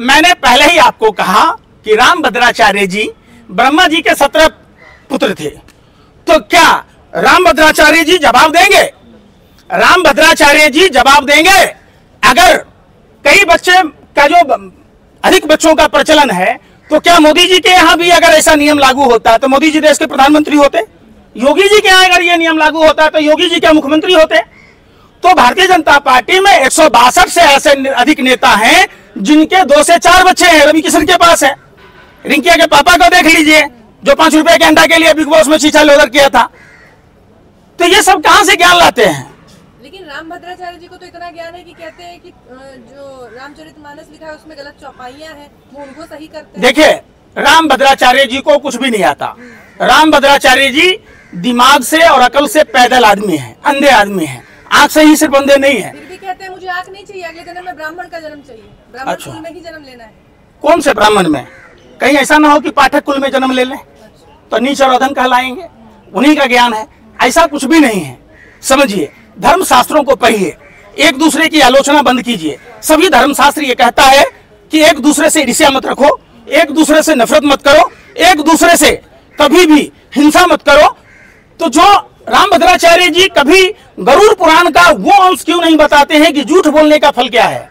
मैंने पहले ही आपको कहा कि रामभद्राचार्य जी ब्रह्मा जी के 17 पुत्र थे, तो क्या रामभद्राचार्य जी जवाब देंगे? रामभद्राचार्य जी जवाब देंगे? अगर कई बच्चे का जो अधिक बच्चों का प्रचलन है, तो क्या मोदी जी के यहाँ भी अगर ऐसा नियम लागू होता है तो मोदी जी देश के प्रधानमंत्री होते? योगी जी के यहाँ अगर ये नियम लागू होता है तो योगी जी क्या मुख्यमंत्री होते? तो भारतीय जनता पार्टी में 162 से ऐसे अधिक नेता हैं जिनके 2 से 4 बच्चे हैं। रवि किशन के पास है, रिंकिया के पापा को देख लीजिए जो 5 रुपए के अंडा के लिए बिग बॉस में शीशा लोडर किया था। तो ये सब कहां से ज्ञान लाते हैं? लेकिन रामभद्राचार्य जी को तो इतना ज्ञान है कि कहते हैं कि जो रामचरितमानस लिखा है उसमें गलत चौपाइयां हैं, वो उनको सही करते हैं। देखिए, रामभद्राचार्य जी को कुछ भी नहीं आता। रामभद्राचार्य जी दिमाग से और अकल से पैदल आदमी है, अंधे आदमी है, आंख से ही सिर्फ अंधे नहीं है। फिर भी कहते हैं मुझे आंख नहीं चाहिए, अगले जन्म में ब्राह्मण का जन्म चाहिए, ब्राह्मण कुल में ही जन्म लेना है। कौन से ब्राह्मण में? कहीं ऐसा ना हो कि पाठक कुल में जन्म ले लें तो नीच और अधम कहलाएंगे। उन्हीं का ज्ञान है, ऐसा कुछ भी नहीं है। समझिए, धर्म शास्त्रों को पढ़िए, एक दूसरे की आलोचना बंद कीजिए। सभी धर्मशास्त्र ये कहता है कि एक दूसरे से ईर्ष्या मत रखो, एक दूसरे से नफरत मत करो, एक दूसरे से कभी भी हिंसा मत करो। तो जो रामभद्राचार्य जी कभी गरुड़ पुराण का वो अंश क्यों नहीं बताते हैं कि झूठ बोलने का फल क्या है,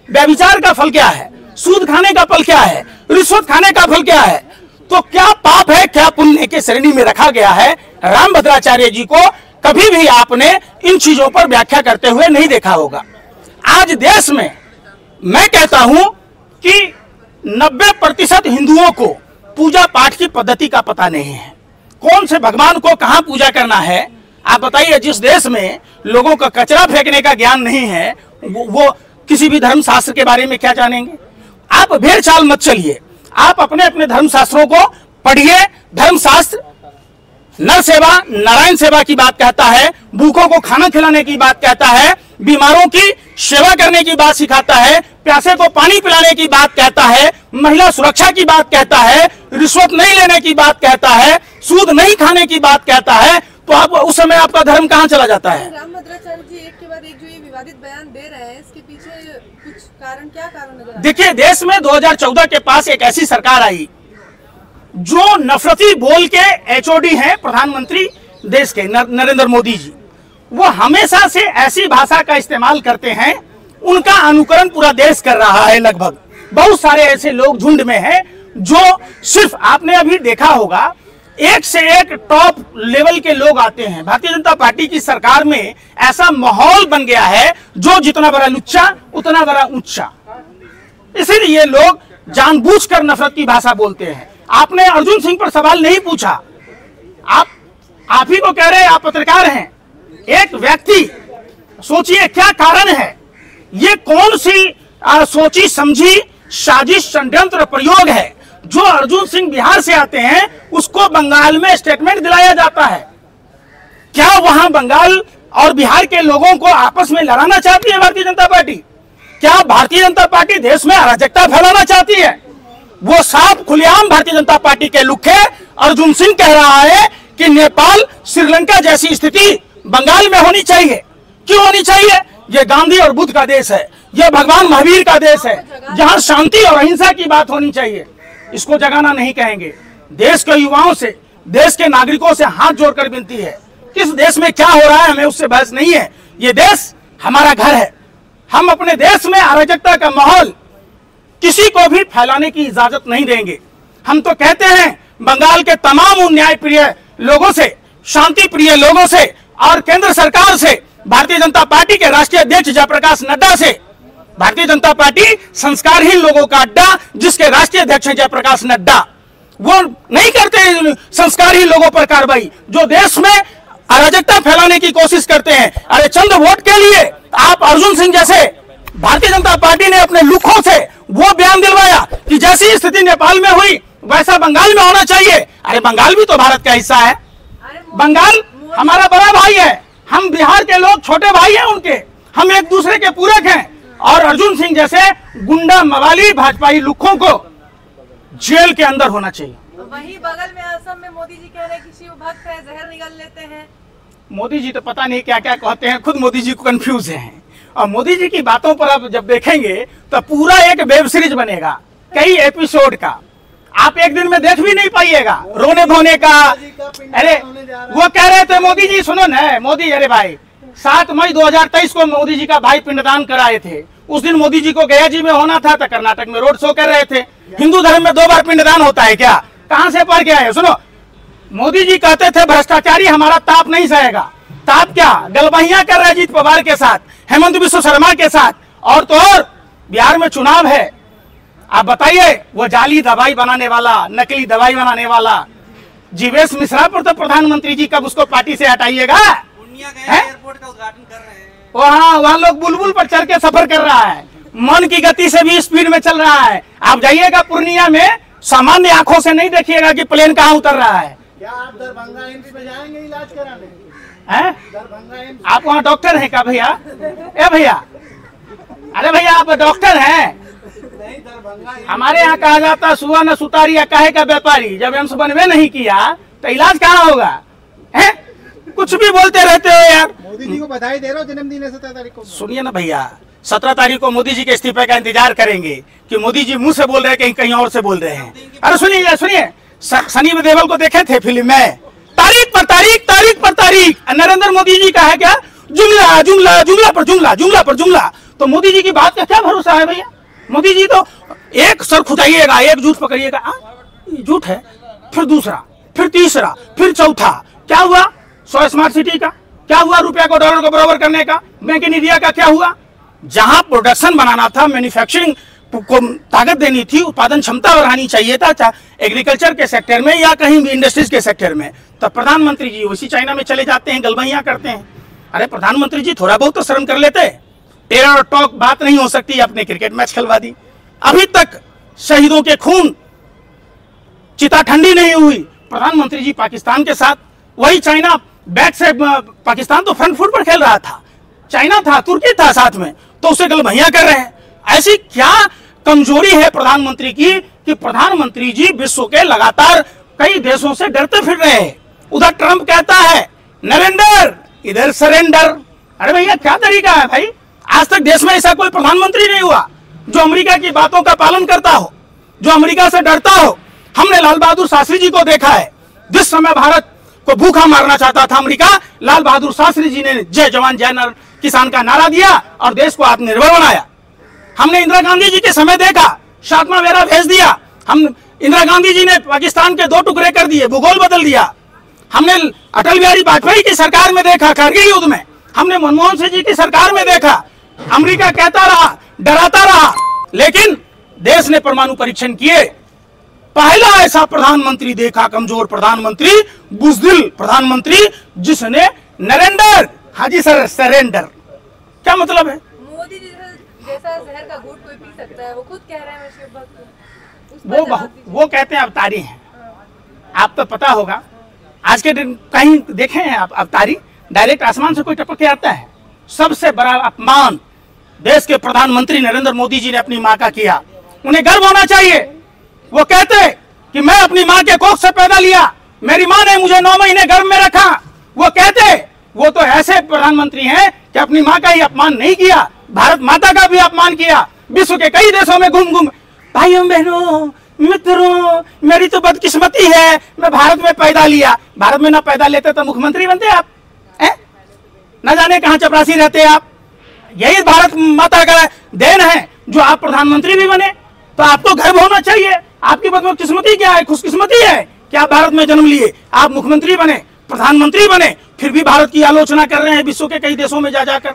व्यभिचार का फल क्या है, सूद खाने का फल क्या है, रिश्वत खाने का फल क्या है? तो क्या पाप है, क्या पुण्य के श्रेणी में रखा गया है? रामभद्राचार्य जी को कभी भी आपने इन चीजों पर व्याख्या करते हुए नहीं देखा होगा। आज देश में मैं कहता हूं कि 90% हिंदुओं को पूजा पाठ की पद्धति का पता नहीं है, कौन से भगवान को कहां पूजा करना है। आप बताइए, जिस देश में लोगों का कचरा फेंकने का ज्ञान नहीं है वो किसी भी धर्म शास्त्र के बारे में क्या जानेंगे? आप भेड़ चाल मत चलिए, आप अपने अपने धर्म शास्त्रों को पढ़िए। धर्म शास्त्र नर सेवा नारायण सेवा की बात कहता है, भूखों को खाना खिलाने की बात कहता है, बीमारों की सेवा करने की बात सिखाता है, प्यासे को पानी पिलाने की बात कहता है, महिला सुरक्षा की बात कहता है, रिश्वत नहीं लेने की बात कहता है, सूद नहीं खाने की बात कहता है। तो आप उस समय आपका धर्म कहाँ चला जाता है? रामभद्राचार्य जी एक के बाद एक जो ये विवादित बयान दे रहे हैं, इसके पीछे कुछ कारण, क्या कारण नजर? देखिए, देश में 2014 के पास एक ऐसी सरकार आई जो नफरती बोल के एचओडी हैं प्रधानमंत्री देश के नरेंद्र मोदी जी। वो हमेशा से ऐसी भाषा का इस्तेमाल करते हैं, उनका अनुकरण पूरा देश कर रहा है। लगभग बहुत सारे ऐसे लोग झुंड में हैं जो सिर्फ, आपने अभी देखा होगा, एक से एक टॉप लेवल के लोग आते हैं। भारतीय जनता पार्टी की सरकार में ऐसा माहौल बन गया है, जो जितना बड़ा लुच्चा उतना बड़ा ऊंचा। इसीलिए लोग जानबूझकर नफरत की भाषा बोलते हैं। आपने अर्जुन सिंह पर सवाल नहीं पूछा, आप ही को कह रहे हैं, आप पत्रकार हैं। एक व्यक्ति, सोचिए क्या कारण है, ये कौन सी सोची समझी साजिश षड्यंत्र प्रयोग है जो अर्जुन सिंह बिहार से आते हैं, उसको बंगाल में स्टेटमेंट दिलाया जाता है। क्या वहां बंगाल और बिहार के लोगों को आपस में लड़ाना चाहती है भारतीय जनता पार्टी? क्या भारतीय जनता पार्टी देश में अराजकता फैलाना चाहती है? वो साफ खुलेआम भारतीय जनता पार्टी के लुखे अर्जुन सिंह कह रहा है कि नेपाल श्रीलंका जैसी स्थिति बंगाल में होनी चाहिए। क्यों होनी चाहिए? ये गांधी और बुद्ध का देश है, ये भगवान महावीर का देश है, जहां शांति और अहिंसा की बात होनी चाहिए। इसको जगाना नहीं कहेंगे। देश के युवाओं से, देश के नागरिकों से हाथ जोड़कर विनती है, किस देश में क्या हो रहा है हमें उससे बहस नहीं है। ये देश हमारा घर है। हम अपने देश में अराजकता का माहौल किसी को भी फैलाने की इजाजत नहीं देंगे। हम तो कहते हैं बंगाल के तमाम न्याय प्रिय लोगों से, शांति प्रिय लोगों से और केंद्र सरकार से, भारतीय जनता पार्टी के राष्ट्रीय अध्यक्ष जयप्रकाश नड्डा से, भारतीय जनता पार्टी संस्कारहीन लोगों का अड्डा जिसके राष्ट्रीय अध्यक्ष हैं जयप्रकाश नड्डा, वो नहीं करते संस्कारहीन लोगों पर कार्रवाई जो देश में अराजकता फैलाने की कोशिश करते हैं। अरे चंद वोट के लिए आप अर्जुन सिंह जैसे, भारतीय जनता पार्टी ने अपने लुखों से वो बयान दिलवाया कि जैसी स्थिति नेपाल में हुई वैसा बंगाल में होना चाहिए। अरे बंगाल भी तो भारत का हिस्सा है, बंगाल हमारा बड़ा भाई है, हम बिहार के लोग छोटे भाई हैं उनके, हम एक दूसरे के पूरक हैं। और अर्जुन सिंह जैसे गुंडा मवाली भाजपाई लुखों को जेल के अंदर होना चाहिए। वहीं बगल में असम में मोदी जी कह रहे हैं कि शिव भक्त है, जहर निगल लेते हैं। मोदी जी तो पता नहीं क्या क्या कहते हैं, खुद मोदी जी को कंफ्यूज हैं। और मोदी जी की बातों पर आप जब देखेंगे तो पूरा एक वेब सीरीज बनेगा, कई एपिसोड का, आप एक दिन में देख भी नहीं पाइएगा। रोने धोने का, अरे वो कह रहे थे मोदी जी, सुनो ना मोदी, अरे भाई 7 मई 2023 को मोदी जी का भाई पिंडदान कराए थे। उस दिन मोदी जी को गया जी में होना था तो कर्नाटक में रोड शो कर रहे थे। हिंदू धर्म में 2 बार पिंडदान होता है क्या? कहां से पढ़ के आए? सुनो, मोदी जी कहते थे भ्रष्टाचारी हमारा ताप नहीं सहेगा। ताप क्या? गलबहियां कर रहे अजीत पवार के साथ, हेमंत बिश्व शर्मा के साथ, और तो और बिहार में चुनाव है। आप बताइए, वो जाली दवाई बनाने वाला, नकली दवाई बनाने वाला जीवेश मिश्रा पर तो प्रधानमंत्री जी कब उसको पार्टी से हटाइएगा? एयरपोर्ट का उद्घाटन कर रहे हैं वहाँ लोग बुलबुल पर चढ़ के सफर कर रहा है, मन की गति से भी स्पीड में चल रहा है। आप जाइएगा पूर्णिया में, सामान्य आंखों से नहीं देखिएगा कि प्लेन कहाँ उतर रहा है। क्या आप दरभंगा एम्स में जाएंगे इलाज कराने? हैं? दरभंगा एम्स आप वहाँ डॉक्टर हैं क्या भैया? ए भैया, अरे भैया आप डॉक्टर हैं? नहीं, दरभंगा हमारे यहाँ कहा जाता है सुआ न सुतारी या काहे का व्यापारी। जब एम्स बनवे नहीं किया तो इलाज कहाँ होगा? है? कुछ भी बोलते रहते हो यार। मोदी जी को बधाई दे रहा हूँ, जन्मदिन है 17 तारीख को। सुनिए ना भैया, 17 तारीख को मोदी जी के इस्तीफे का इंतजार करेंगे कि मोदी जी मुंह से बोल रहे हैं कहीं कहीं और से बोल रहे हैं। अरे सुनिए सुनिए, सनी देओल को देखे थे फिल्म में, तारीख पर तारीख, तारीख पर तारीख। नरेंद्र मोदी जी का है क्या? जुमला जुमला जुमला पर जुमला, जुमला पर जुमला। तो मोदी जी की बात का क्या भरोसा है भैया? मोदी जी तो एक सर खुदाइएगा, एक झूठ पकड़िएगा, झूठ है, फिर दूसरा, फिर तीसरा, फिर चौथा। क्या हुआ 100 स्मार्ट सिटी का? क्या हुआ रुपया को डॉलर को बराबर करने का? बैंक इन इंडिया का क्या हुआ? जहां प्रोडक्शन बनाना था, मैन्युफैक्चरिंग को ताकत देनी थी, उत्पादन क्षमता बढ़ानी चाहिए था, एग्रीकल्चर के सेक्टर में या कहीं भी इंडस्ट्रीज के सेक्टर में, तब प्रधानमंत्री जी उसी चाइना में चले जाते हैं, गलबहियां करते हैं। अरे प्रधानमंत्री जी थोड़ा बहुत तो शर्म कर लेते। टेरर और टॉक बात नहीं हो सकती, अपने क्रिकेट मैच खिलवा दी। अभी तक शहीदों के खून चिता ठंडी नहीं हुई। प्रधानमंत्री जी पाकिस्तान के साथ, वही चाइना बैक से, पाकिस्तान तो फ्रंट फुट पर खेल रहा था, चाइना था, तुर्की था साथ में, तो उसे गलबहियां कर रहे हैं। ऐसी क्या कमजोरी है प्रधानमंत्री की कि प्रधानमंत्री जी विश्व के लगातार कई देशों से डरते फिर रहे हैं? उधर ट्रंप कहता है नरेंद्र, इधर सरेंडर। अरे भैया क्या तरीका है भाई? आज तक देश में ऐसा कोई प्रधानमंत्री नहीं हुआ जो अमेरिका की बातों का पालन करता हो, जो अमेरिका से डरता हो। हमने लाल बहादुर शास्त्री जी को देखा है, जिस समय भारत को भूखा मारना चाहता था अमेरिका, लाल बहादुर शास्त्री जी ने जय जवान जय किसान का नारा दिया और देश को आत्मनिर्भर बनाया। हमने इंदिरा गांधी जी के समय देखा, शातमा वेरा भेज दिया। हम इंदिरा गांधी जी ने पाकिस्तान के 2 टुकड़े कर दिए, भूगोल बदल दिया। हमने अटल बिहारी वाजपेयी की सरकार में देखा, कारगिल युद्ध में। हमने मनमोहन सिंह जी की सरकार में देखा, अमेरिका कहता रहा, डराता रहा, लेकिन देश ने परमाणु परीक्षण किए। पहला ऐसा प्रधानमंत्री देखा, कमजोर प्रधानमंत्री, बुज़दिल प्रधानमंत्री, जिसने नरेंद्र, हाँ जी सर, सरेंडर। क्या मतलब है? मोदी जी जैसा जहर का घूंट कोई पी सकता है, वो खुद कह रहे हैं शिव भक्त। वो कहते हैं अवतारी हैं। आप तो पता होगा, आज के दिन कहीं देखे हैं आप अवतारी? डायरेक्ट आसमान से कोई टपक के आता है? सबसे बड़ा अपमान देश के प्रधानमंत्री नरेंद्र मोदी जी ने अपनी मां का किया। उन्हें गर्व होना चाहिए। वो कहते कि मैं अपनी मां के कोख से पैदा लिया, मेरी मां ने मुझे 9 महीने गर्भ में रखा। वो कहते, वो तो ऐसे प्रधानमंत्री हैं कि अपनी मां का ही अपमान नहीं किया, भारत माता का भी अपमान किया। विश्व के कई देशों में घूम घूम, भाइयों बहनों मित्रों, मेरी तो बदकिस्मती है, मैं भारत में पैदा लिया। भारत में ना पैदा लेते तो मुख्यमंत्री बनते आप? न जाने कहां चपरासी रहते आप। यही भारत माता का देन है जो आप प्रधानमंत्री भी बने। तो आपको गर्व होना चाहिए। आपकी बदकिस्मती क्या है? खुशकिस्मती है कि आप भारत में जन्म लिए, आप मुख्यमंत्री बने, प्रधानमंत्री बने, फिर भी भारत की आलोचना कर रहे हैं विश्व के कई देशों में जा जाकर।